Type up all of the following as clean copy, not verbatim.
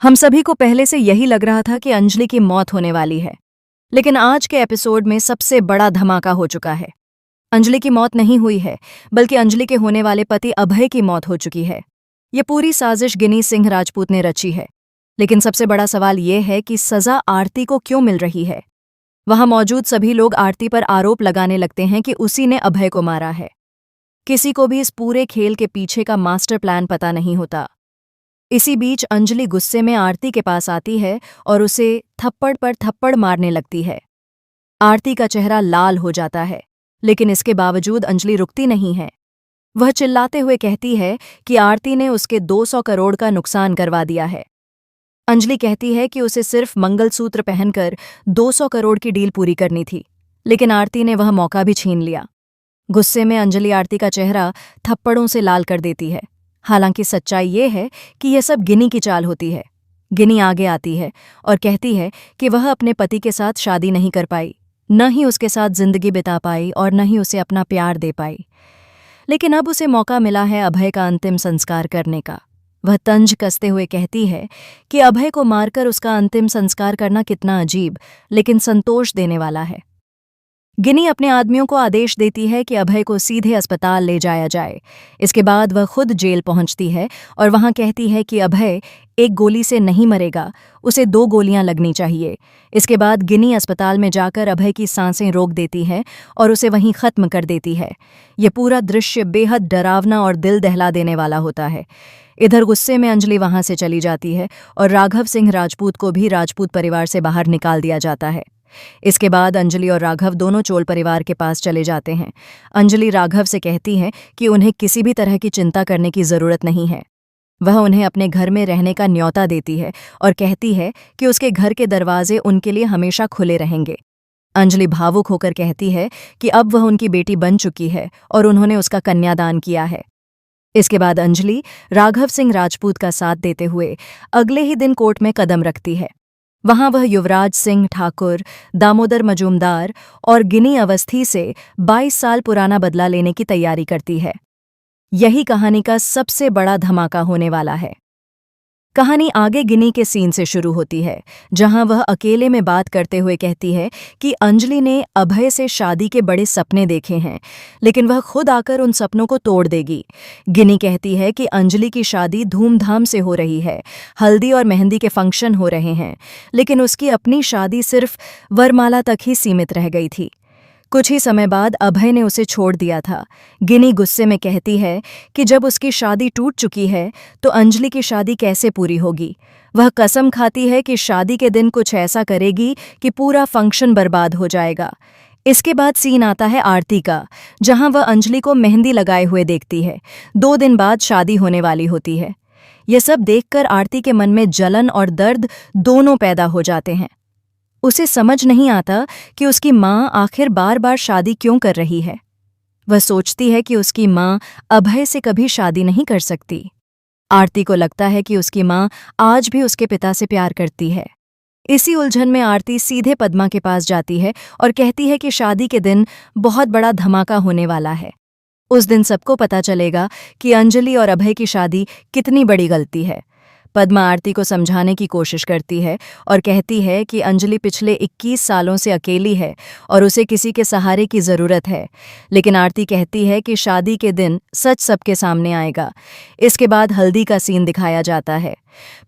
हम सभी को पहले से यही लग रहा था कि अंजलि की मौत होने वाली है, लेकिन आज के एपिसोड में सबसे बड़ा धमाका हो चुका है। अंजलि की मौत नहीं हुई है, बल्कि अंजलि के होने वाले पति अभय की मौत हो चुकी है। ये पूरी साजिश गिनी सिंह राजपूत ने रची है। लेकिन सबसे बड़ा सवाल ये है कि सजा आरती को क्यों मिल रही है। वहां मौजूद सभी लोग आरती पर आरोप लगाने लगते हैं कि उसी ने अभय को मारा है। किसी को भी इस पूरे खेल के पीछे का मास्टर प्लान पता नहीं होता। इसी बीच अंजलि गुस्से में आरती के पास आती है और उसे थप्पड़ पर थप्पड़ मारने लगती है। आरती का चेहरा लाल हो जाता है, लेकिन इसके बावजूद अंजलि रुकती नहीं है। वह चिल्लाते हुए कहती है कि आरती ने उसके 200 करोड़ का नुकसान करवा दिया है। अंजलि कहती है कि उसे सिर्फ मंगलसूत्र पहनकर 200 करोड़ की डील पूरी करनी थी, लेकिन आरती ने वह मौका भी छीन लिया। गुस्से में अंजलि आरती का चेहरा थप्पड़ों से लाल कर देती है। हालांकि सच्चाई ये है कि यह सब गिनी की चाल होती है। गिनी आगे आती है और कहती है कि वह अपने पति के साथ शादी नहीं कर पाई, न ही उसके साथ जिंदगी बिता पाई और न ही उसे अपना प्यार दे पाई। लेकिन अब उसे मौका मिला है अभय का अंतिम संस्कार करने का। वह तंज कसते हुए कहती है कि अभय को मारकर उसका अंतिम संस्कार करना कितना अजीब लेकिन संतोष देने वाला है। गिनी अपने आदमियों को आदेश देती है कि अभय को सीधे अस्पताल ले जाया जाए। इसके बाद वह खुद जेल पहुंचती है और वहां कहती है कि अभय एक गोली से नहीं मरेगा, उसे 2 गोलियां लगनी चाहिए। इसके बाद गिनी अस्पताल में जाकर अभय की सांसें रोक देती है और उसे वहीं खत्म कर देती है। यह पूरा दृश्य बेहद डरावना और दिल दहला देने वाला होता है। इधर गुस्से में अंजलि वहां से चली जाती है और राघव सिंह राजपूत को भी राजपूत परिवार से बाहर निकाल दिया जाता है। इसके बाद अंजलि और राघव दोनों चोल परिवार के पास चले जाते हैं। अंजलि राघव से कहती है कि उन्हें किसी भी तरह की चिंता करने की जरूरत नहीं है। वह उन्हें अपने घर में रहने का न्योता देती है और कहती है कि उसके घर के दरवाजे उनके लिए हमेशा खुले रहेंगे। अंजलि भावुक होकर कहती है कि अब वह उनकी बेटी बन चुकी है और उन्होंने उसका कन्यादान किया है। इसके बाद अंजलि राघव सिंह राजपूत का साथ देते हुए अगले ही दिन कोर्ट में कदम रखती है। वहां वह युवराज सिंह ठाकुर, दामोदर मजूमदार और गिनी अवस्थी से 22 साल पुराना बदला लेने की तैयारी करती है। यही कहानी का सबसे बड़ा धमाका होने वाला है। कहानी आगे गिनी के सीन से शुरू होती है, जहां वह अकेले में बात करते हुए कहती है कि अंजलि ने अभय से शादी के बड़े सपने देखे हैं, लेकिन वह खुद आकर उन सपनों को तोड़ देगी। गिनी कहती है कि अंजलि की शादी धूमधाम से हो रही है, हल्दी और मेहंदी के फंक्शन हो रहे हैं, लेकिन उसकी अपनी शादी सिर्फ वरमाला तक ही सीमित रह गई थी। कुछ ही समय बाद अभय ने उसे छोड़ दिया था। गिनी गुस्से में कहती है कि जब उसकी शादी टूट चुकी है तो अंजलि की शादी कैसे पूरी होगी। वह कसम खाती है कि शादी के दिन कुछ ऐसा करेगी कि पूरा फंक्शन बर्बाद हो जाएगा। इसके बाद सीन आता है आरती का, जहां वह अंजलि को मेहंदी लगाए हुए देखती है। 2 दिन बाद शादी होने वाली होती है। यह सब देखकर आरती के मन में जलन और दर्द दोनों पैदा हो जाते हैं। उसे समझ नहीं आता कि उसकी माँ आखिर बार बार शादी क्यों कर रही है। वह सोचती है कि उसकी माँ अभय से कभी शादी नहीं कर सकती। आरती को लगता है कि उसकी माँ आज भी उसके पिता से प्यार करती है। इसी उलझन में आरती सीधे पद्मा के पास जाती है और कहती है कि शादी के दिन बहुत बड़ा धमाका होने वाला है। उस दिन सबको पता चलेगा कि अंजलि और अभय की शादी कितनी बड़ी गलती है। पद्मा आरती को समझाने की कोशिश करती है और कहती है कि अंजलि पिछले 21 सालों से अकेली है और उसे किसी के सहारे की ज़रूरत है। लेकिन आरती कहती है कि शादी के दिन सच सबके सामने आएगा। इसके बाद हल्दी का सीन दिखाया जाता है।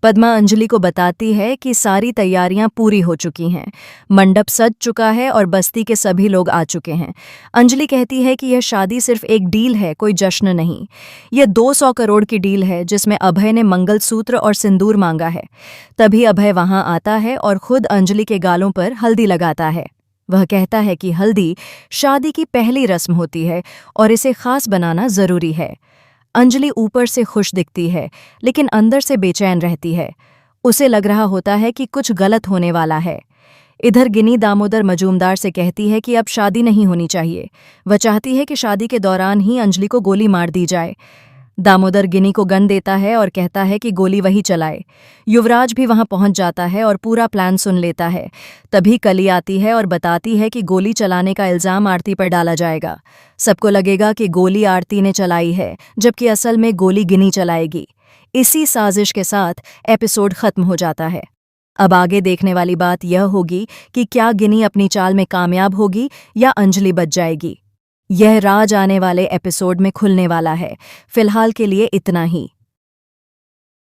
पद्मा अंजलि को बताती है कि सारी तैयारियां पूरी हो चुकी हैं, मंडप सज चुका है और बस्ती के सभी लोग आ चुके हैं। अंजलि कहती है कि यह शादी सिर्फ एक डील है, कोई जश्न नहीं। यह 200 करोड़ की डील है जिसमें अभय ने मंगलसूत्र और सिंदूर मांगा है। तभी अभय वहां आता है और खुद अंजलि के गालों पर हल्दी लगाता है। वह कहता है कि हल्दी शादी की पहली रस्म होती है और इसे खास बनाना जरूरी है। अंजलि ऊपर से खुश दिखती है, लेकिन अंदर से बेचैन रहती है। उसे लग रहा होता है कि कुछ गलत होने वाला है। इधर गिनी दामोदर मजूमदार से कहती है कि अब शादी नहीं होनी चाहिए। वह चाहती है कि शादी के दौरान ही अंजलि को गोली मार दी जाए। दामोदर गिनी को गन देता है और कहता है कि गोली वही चलाए। युवराज भी वहां पहुंच जाता है और पूरा प्लान सुन लेता है। तभी कली आती है और बताती है कि गोली चलाने का इल्जाम आरती पर डाला जाएगा। सबको लगेगा कि गोली आरती ने चलाई है, जबकि असल में गोली गिनी चलाएगी। इसी साजिश के साथ एपिसोड खत्म हो जाता है। अब आगे देखने वाली बात यह होगी कि क्या गिनी अपनी चाल में कामयाब होगी या अंजलि बच जाएगी। यह राज आने वाले एपिसोड में खुलने वाला है। फिलहाल के लिए इतना ही।